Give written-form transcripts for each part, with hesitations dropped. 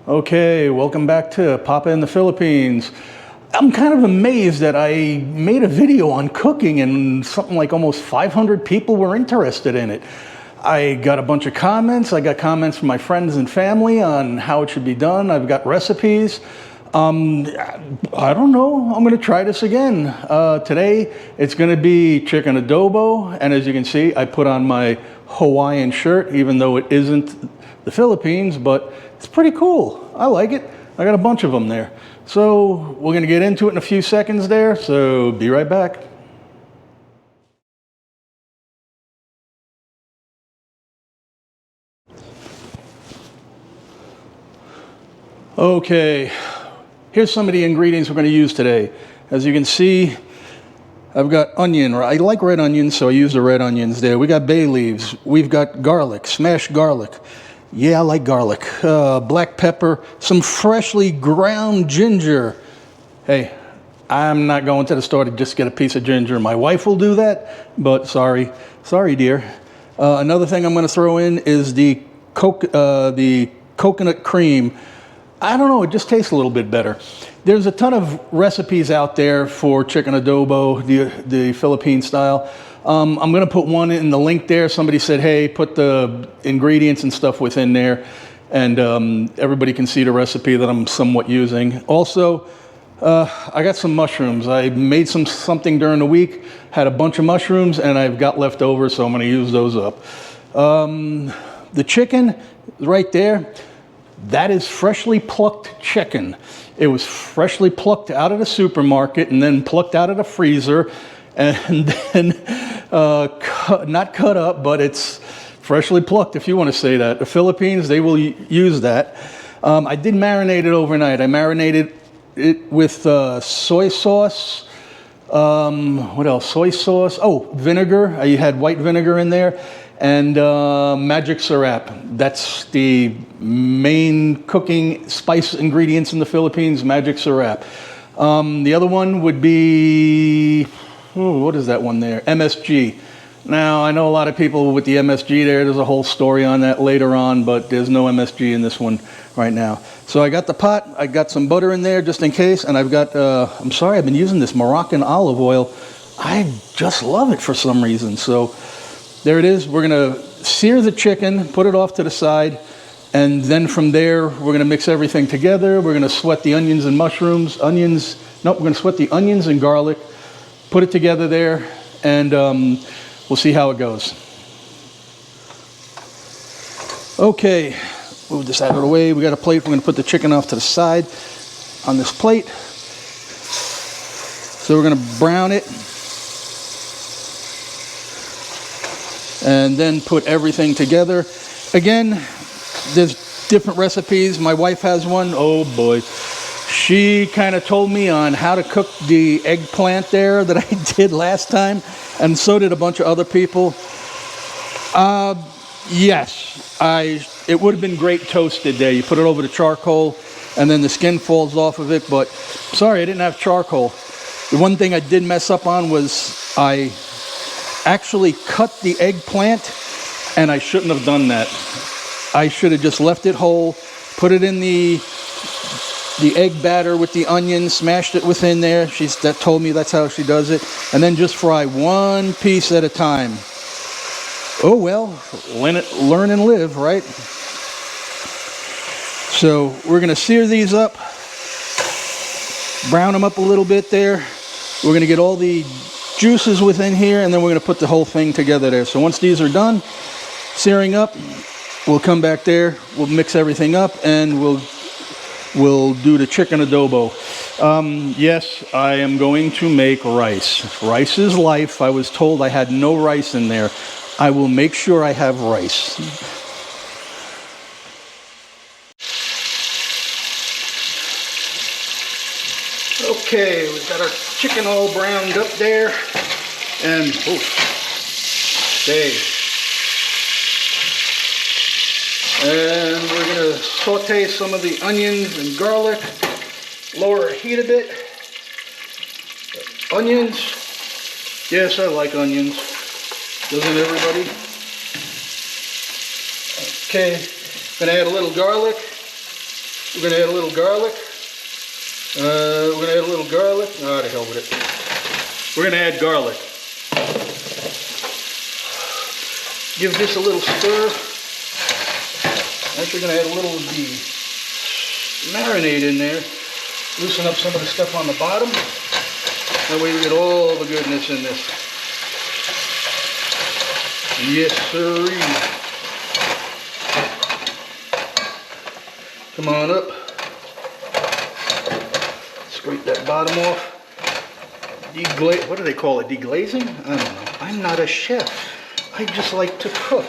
Okay, welcome back to Papa in the Philippines. I'm kind of amazed that I made a video on cooking and something like almost 500 people were interested in it. I got a bunch of comments. I got comments from my friends and family on how it should be done. I've got recipes. I don't know. I'm going to try this again. Today, it's going to be chicken adobo. And as you can see, I put on my Hawaiian shirt, even though it isn't the Philippines, but it's pretty cool. I like it. I got a bunch of them there. So we're going to get into it in a few seconds there. So be right back. Okay. Here's some of the ingredients we're going to use today. As you can see, I've got onion. I like red onions, so I use the red onions there. We got bay leaves. We've got garlic, smashed garlic. Yeah, I like garlic. Black pepper, some freshly ground ginger. Hey, I'm not going to the store to just get a piece of ginger. My wife will do that, but sorry, dear. Another thing I'm going to throw in is the coconut cream. I don't know, it just tastes a little bit better. There's a ton of recipes out there for chicken adobo, the Philippine style. I'm going to put one in the link there. Somebody said, hey, put the ingredients and stuff within there, and everybody can see the recipe that I'm somewhat using. Also, I got some mushrooms. I made something during the week, had a bunch of mushrooms, and I've got left over, so I'm going to use those up. The chicken right there, that is freshly plucked chicken. It was freshly plucked out of the supermarket and then plucked out of the freezer and then not cut up, but it's freshly plucked, if you want to say that. The Philippines, they will use that. I did marinate it overnight. I marinated it with soy sauce. What else? Soy sauce. Oh, vinegar. I had white vinegar in there. And magic syrup. That's the main cooking spice ingredients in the Philippines, magic syrup. The other one would be, what is that one there? MSG. Now, I know a lot of people with the MSG there's a whole story on that later on, but there's no MSG in this one right now. So I got the pot, I got some butter in there just in case, and I've got, I'm sorry, I've been using this Moroccan olive oil. I just love it for some reason. So there it is. We're going to sear the chicken, put it off to the side, and then from there, we're going to mix everything together. We're going to sweat the onions and mushrooms. We're going to sweat the onions and garlic, put it together there, and we'll see how it goes. Okay, move this out of the way. We got a plate. We're going to put the chicken off to the side on this plate. So we're going to brown it. And then put everything together. Again, there's different recipes. My wife has one. Oh boy. She kind of told me on how to cook the eggplant there that I did last time. And so did a bunch of other people. Yes, it would have been great toasted there. You put it over the charcoal and then the skin falls off of it. But sorry, I didn't have charcoal. The one thing I did mess up on was I actually cut the eggplant, and I shouldn't have done that. I should have just left it whole, put it in the egg batter with the onions, smashed it within there. That told me that's how she does it, and then just fry one piece at a time. Oh well, learn and live, right? So we're going to sear these up, brown them up a little bit there. We're going to get all the juices within here, and then we're going to put the whole thing together there. So once these are done searing up, we'll come back there, we'll mix everything up, and we'll do the chicken adobo. Yes, I am going to make rice. Rice is life. I was told I had no rice in there. I will make sure I have rice. Okay, we've got our chicken all browned up there, and and we're going to saute some of the onions and garlic, lower our heat a bit. Onions, yes, I like onions, doesn't everybody? Okay, going to add a little garlic. We're going to add a little garlic. We're going to add a little garlic. Oh, to hell with it. We're going to add garlic. Give this a little stir. Actually, going to add a little of the marinade in there. Loosen up some of the stuff on the bottom. That way we get all the goodness in this. Yes, sirree. Come on up. Scrape that bottom off. What do they call it? Deglazing? I don't know. I'm not a chef. I just like to cook.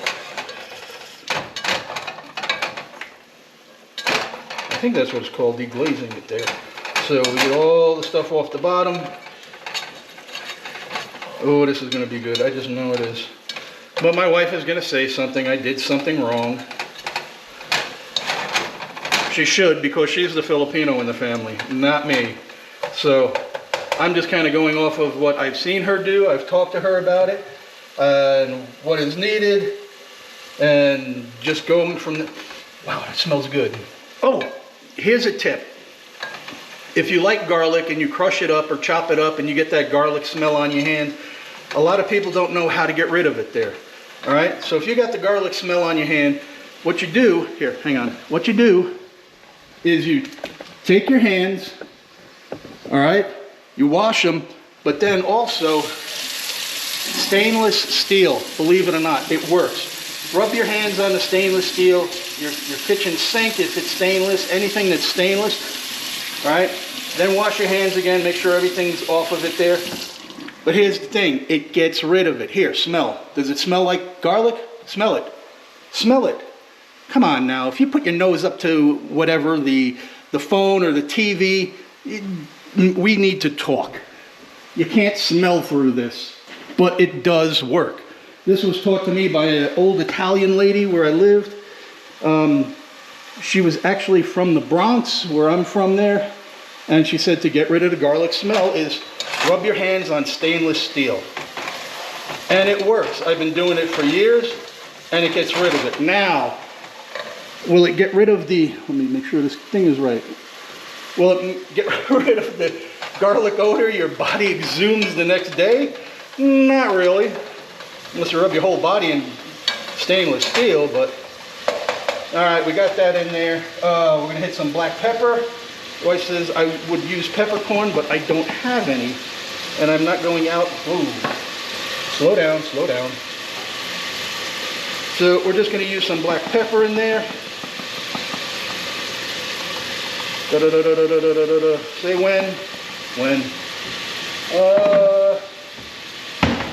I think that's what it's called, deglazing it there. So we get all the stuff off the bottom. Oh, this is going to be good. I just know it is. But my wife is going to say something. I did something wrong. She should, because she's the Filipino in the family, not me. So I'm just kind of going off of what I've seen her do. I've talked to her about it and what is needed, and just going from the... Wow, it smells good. Oh, here's a tip. If you like garlic and you crush it up or chop it up and you get that garlic smell on your hand, a lot of people don't know how to get rid of it there. All right, so if you got the garlic smell on your hand, what you do, here, hang on. What you do is you take your hands, all right, you wash them, but then also stainless steel, believe it or not, it works. Rub your hands on the stainless steel, your kitchen sink if it's stainless, anything that's stainless, all right? Then wash your hands again, make sure everything's off of it there. But here's the thing, it gets rid of it. Here, smell. Does it smell like garlic? Smell it. Smell it. Come on now, if you put your nose up to whatever, the phone or the TV, we need to talk. You can't smell through this, but it does work. This was taught to me by an old Italian lady where I lived. She was actually from the Bronx, where I'm from there, and she said to get rid of the garlic smell is rub your hands on stainless steel. And it works. I've been doing it for years, and it gets rid of it. Now, will it get rid of the, let me make sure this thing is right. Will it get rid of the garlic odor your body exhumes the next day? Not really. Unless you rub your whole body in stainless steel, but all right, we got that in there. We're gonna hit some black pepper. Wife says I would use peppercorn, but I don't have any, and I'm not going out. Whoa, slow down, slow down. So we're just gonna use some black pepper in there. Da da da da da da da da da. Say when? When?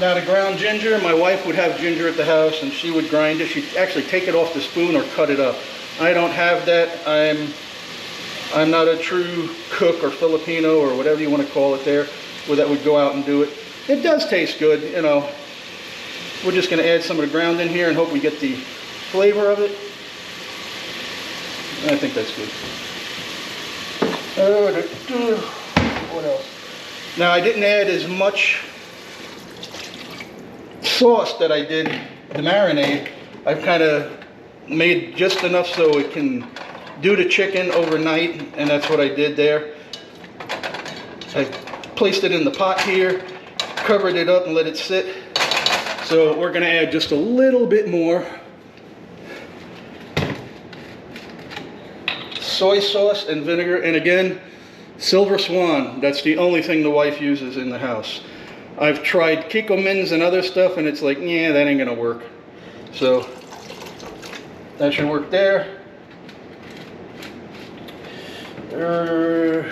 Now the ground ginger, my wife would have ginger at the house and she would grind it. She'd actually take it off the spoon or cut it up. I don't have that. I'm not a true cook or Filipino or whatever you want to call it there, where that would go out and do it. It does taste good, you know. We're just going to add some of the ground in here and hope we get the flavor of it. I think that's good. What else? Now I didn't add as much sauce that I did the marinade. I've kind of made just enough so it can do the chicken overnight, and that's what I did there. I placed it in the pot here, covered it up and let it sit. So we're going to add just a little bit more soy sauce and vinegar, and again, Silver Swan. That's the only thing the wife uses in the house. I've tried Kikkomans and other stuff, and it's like, yeah, that ain't gonna work. So that should work there. A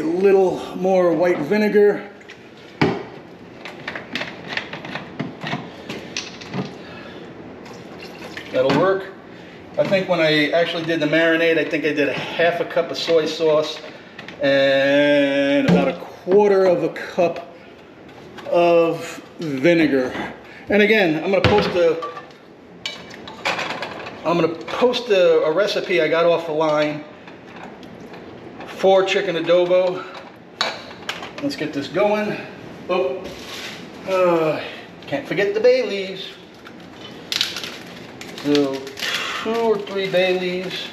little more white vinegar. That'll work. I think when I actually did the marinade, I think I did a half a cup of soy sauce and about 1/4 of a cup of vinegar. And again, I'm going to post a recipe I got off the line for chicken adobo. Let's get this going. Oh, can't forget the bay leaves. So 2 or 3 bay leaves.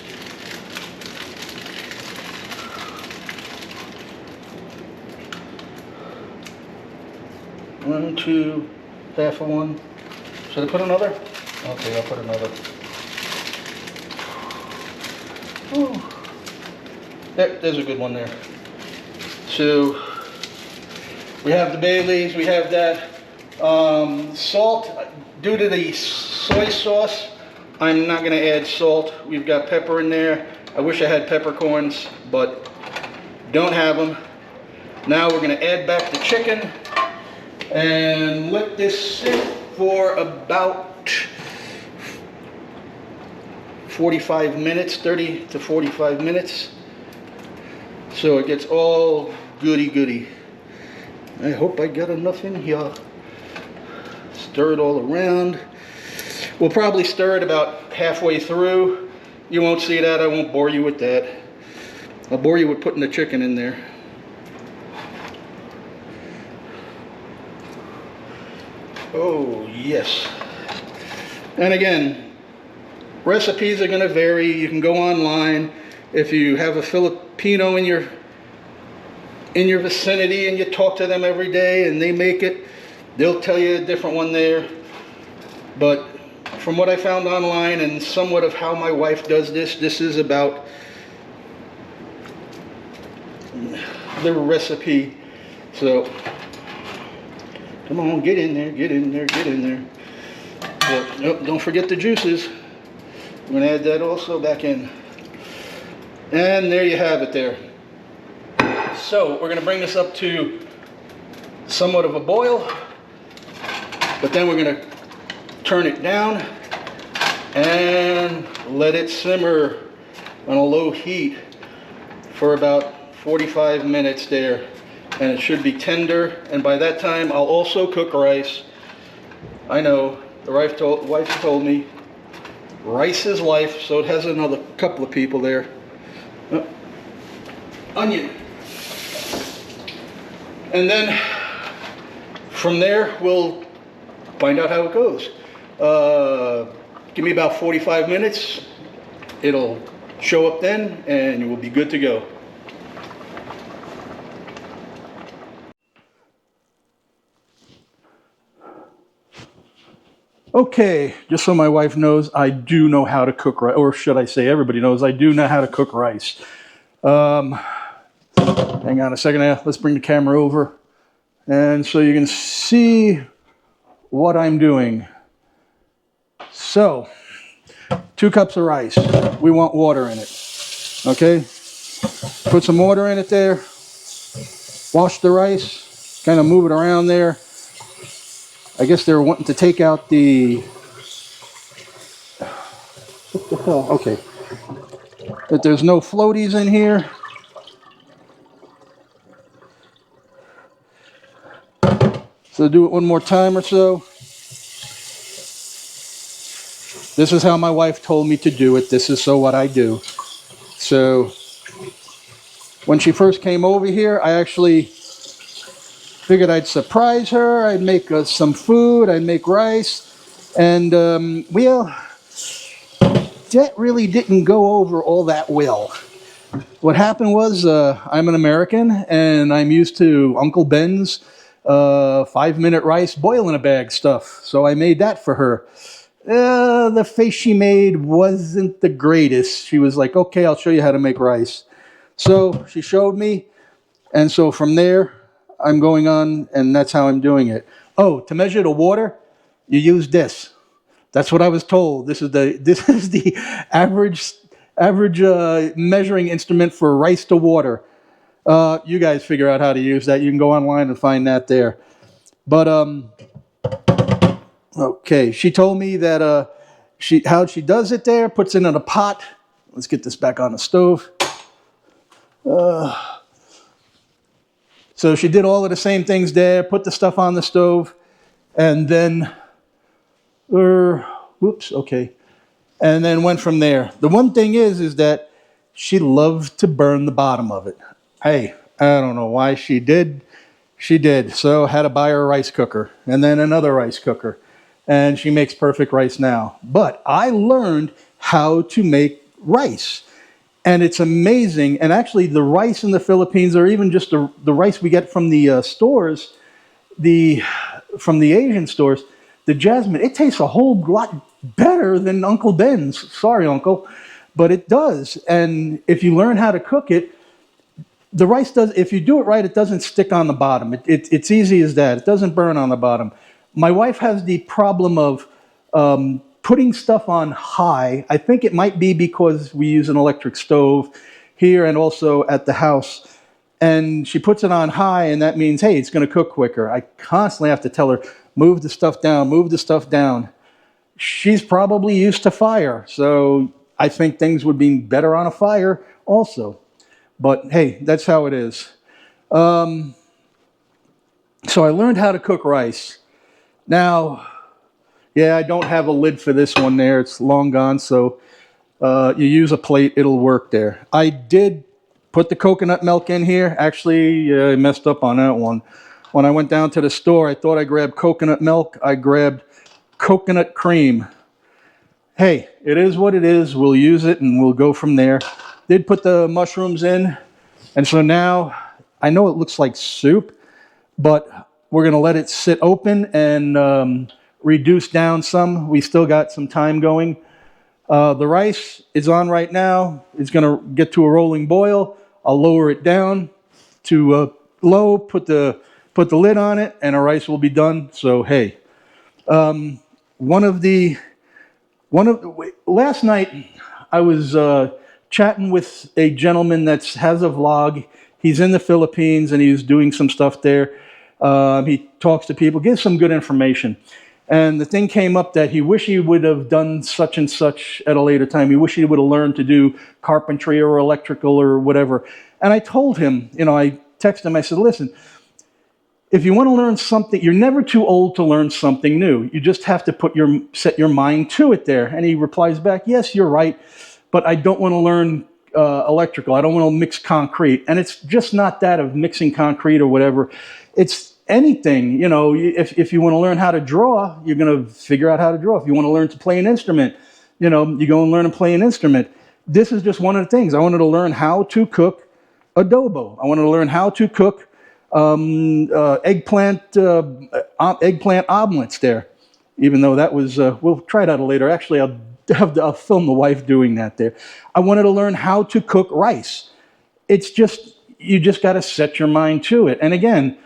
1, 2, half of one. Should I put another? Okay, I'll put another. Ooh. There's a good one there. So we have the bay leaves, we have that. Salt, due to the soy sauce, I'm not going to add salt. We've got pepper in there. I wish I had peppercorns, but don't have them. Now we're going to add back the chicken and let this sit for about 45 minutes, 30 to 45 minutes. So it gets all goody. I hope I got enough in here. Stir it all around. We'll probably stir it about halfway through. You won't see that. I won't bore you with that. I'll bore you with putting the chicken in there. Oh, yes. And again, recipes are going to vary. You can go online. If you have a Filipino in your vicinity and you talk to them every day and they make it, they'll tell you a different one there. But from what I found online and somewhat of how my wife does this, this is about the recipe. So come on, get in there, get in there, get in there. But nope, don't forget the juices. I'm going to add that also back in. And there you have it there. So we're going to bring this up to somewhat of a boil, but then we're going to turn it down and let it simmer on a low heat for about 45 minutes there, and it should be tender. And by that time I'll also cook rice. I know the wife told me rice is life, so it has another couple of people there. Onion. And then from there we'll find out how it goes. Give me about 45 minutes. It'll show up then and you will be good to go. Okay, just so my wife knows, I do know how to cook rice, or should I say everybody knows, I do know how to cook rice. Hang on a second, let's bring the camera over. And so you can see what I'm doing. So, 2 cups of rice. We want water in it. Okay? Put some water in it there. Wash the rice. Kind of move it around there. I guess they're wanting to take out the... What the hell? Okay. That there's no floaties in here. So do it one more time or so. This is how my wife told me to do it. This is so what I do. So when she first came over here, I actually figured I'd surprise her. I'd make some food. I'd make rice. And, well, that really didn't go over all that well. What happened was I'm an American, and I'm used to Uncle Ben's 5-minute rice boil in a bag stuff. So I made that for her. The face she made wasn't the greatest. She was like, okay, I'll show you how to make rice. So she showed me, and so from there, I'm going on, and that's how I'm doing it. Oh, to measure the water, you use this. That's what I was told. This is the average measuring instrument for rice to water. You guys figure out how to use that. You can go online and find that there. But okay, she told me that how she does it there, puts it in a pot. Let's get this back on the stove. So she did all of the same things there, put the stuff on the stove, and then, whoops, okay. And then went from there. The one thing is that she loved to burn the bottom of it. Hey, I don't know why she did. She did. So had to buy her a rice cooker and then another rice cooker. And she makes perfect rice now. But I learned how to make rice. And it's amazing. And actually the rice in the Philippines, or even just the rice we get from the stores, the from the Asian stores, the jasmine, it tastes a whole lot better than Uncle Ben's. Sorry, Uncle, but it does. And if you learn how to cook it, the rice does, if you do it right, it doesn't stick on the bottom. It's easy as that. It doesn't burn on the bottom. My wife has the problem of putting stuff on high. I think it might be because we use an electric stove here and also at the house. And she puts it on high, and that means, hey, it's going to cook quicker. I constantly have to tell her, move the stuff down, move the stuff down. She's probably used to fire, so I think things would be better on a fire also. But hey, that's how it is. So I learned how to cook rice. Now, yeah, I don't have a lid for this one there. It's long gone, so you use a plate, it'll work there. I did put the coconut milk in here. Actually, I messed up on that one. When I went down to the store, I thought I grabbed coconut milk. I grabbed coconut cream. Hey, it is what it is. We'll use it and we'll go from there. Did put the mushrooms in. And so now, I know it looks like soup, but we're going to let it sit open and reduce down some. We still got some time going. The rice is on right now. It's going to get to a rolling boil. I'll lower it down to low, put the lid on it, and our rice will be done. So hey, last night I was chatting with a gentleman that has a vlog. He's in the Philippines and he's doing some stuff there. He talks to people, gives some good information. And the thing came up that he wished he would have done such and such at a later time. He wished he would have learned to do carpentry or electrical or whatever. And I told him, I texted him, I said, listen, if you want to learn something, you're never too old to learn something new. You just have to set your mind to it there. And he replies back, yes, you're right, but I don't want to learn electrical. I don't want to mix concrete. And it's just not that of mixing concrete or whatever. It's anything, if you want to learn how to draw, you're going to figure out how to draw. If you want to learn to play an instrument, you go and learn to play an instrument. This is just one of the things. I wanted to learn how to cook adobo. I wanted to learn how to cook eggplant omelets there, even though that was, we'll try that later. Actually, I'll film the wife doing that there. I wanted to learn how to cook rice. It's just, you just got to set your mind to it. And again,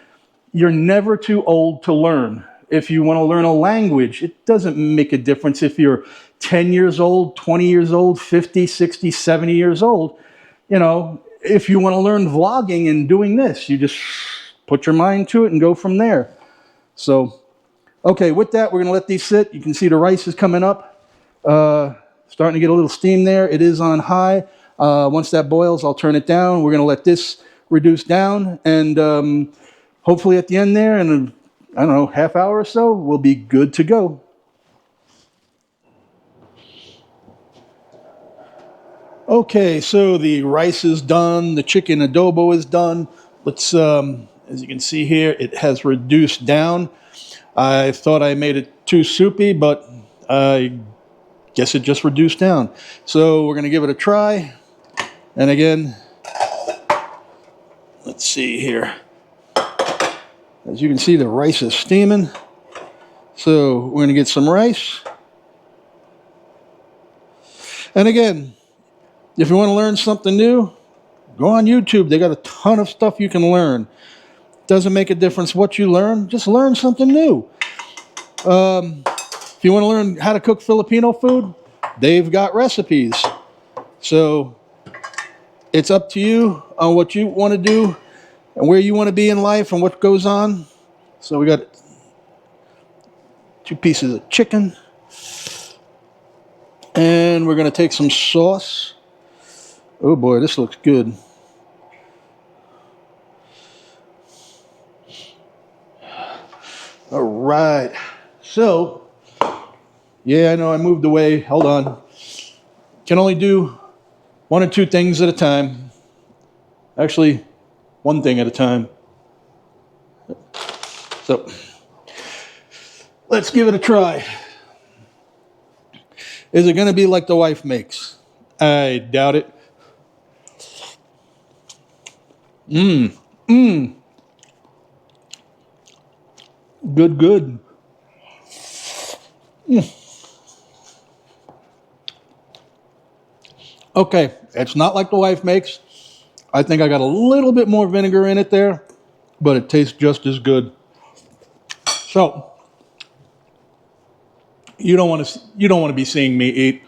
you're never too old to learn. If you want to learn a language, it doesn't make a difference if you're 10 years old, 20 years old, 50, 60, 70 years old. If you want to learn vlogging and doing this, you just put your mind to it and go from there. So, okay, with that, we're going to let these sit. You can see the rice is coming up, starting to get a little steam there. It is on high. Once that boils, I'll turn it down. We're going to let this reduce down, and hopefully at the end there, in I don't know, half hour or so, we'll be good to go. Okay, so the rice is done, the chicken adobo is done. Let's, as you can see here, it has reduced down. I thought I made it too soupy, but I guess it just reduced down. So we're going to give it a try. And again, let's see here. As you can see, the rice is steaming. So we're going to get some rice. And again, if you want to learn something new, go on YouTube. They got a ton of stuff you can learn. Doesn't make a difference what you learn. Just learn something new. If you want to learn how to cook Filipino food, they've got recipes. So it's up to you on what you want to do and where you want to be in life and what goes on. So we got 2 pieces of chicken. And we're going to take some sauce. Oh boy, this looks good. All right. So, yeah, I know I moved away. Hold on. Can only do 1 or 2 things at a time. Actually, 1 thing at a time. So, let's give it a try. Is it going to be like the wife makes? I doubt it. Good, good. Okay, it's not like the wife makes. I think I got a little bit more vinegar in it there, but it tastes just as good. So you don't want to be seeing me eat.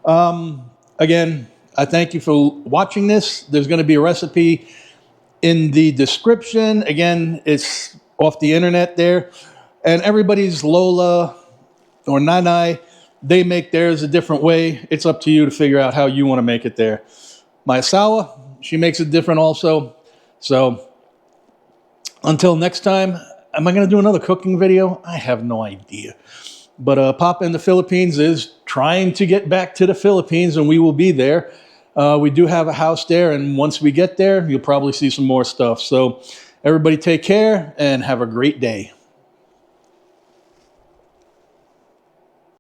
Again, I thank you for watching this. There's going to be a recipe in the description. Again, it's off the internet there, and everybody's Lola or Nanai, they make theirs a different way. It's up to you to figure out how you want to make it there. My Asawa, she makes it different also. So until next time, am I going to do another cooking video? I have no idea. But Papa in the Philippines is trying to get back to the Philippines, and we will be there. We do have a house there, and once we get there, you'll probably see some more stuff. So everybody take care and have a great day.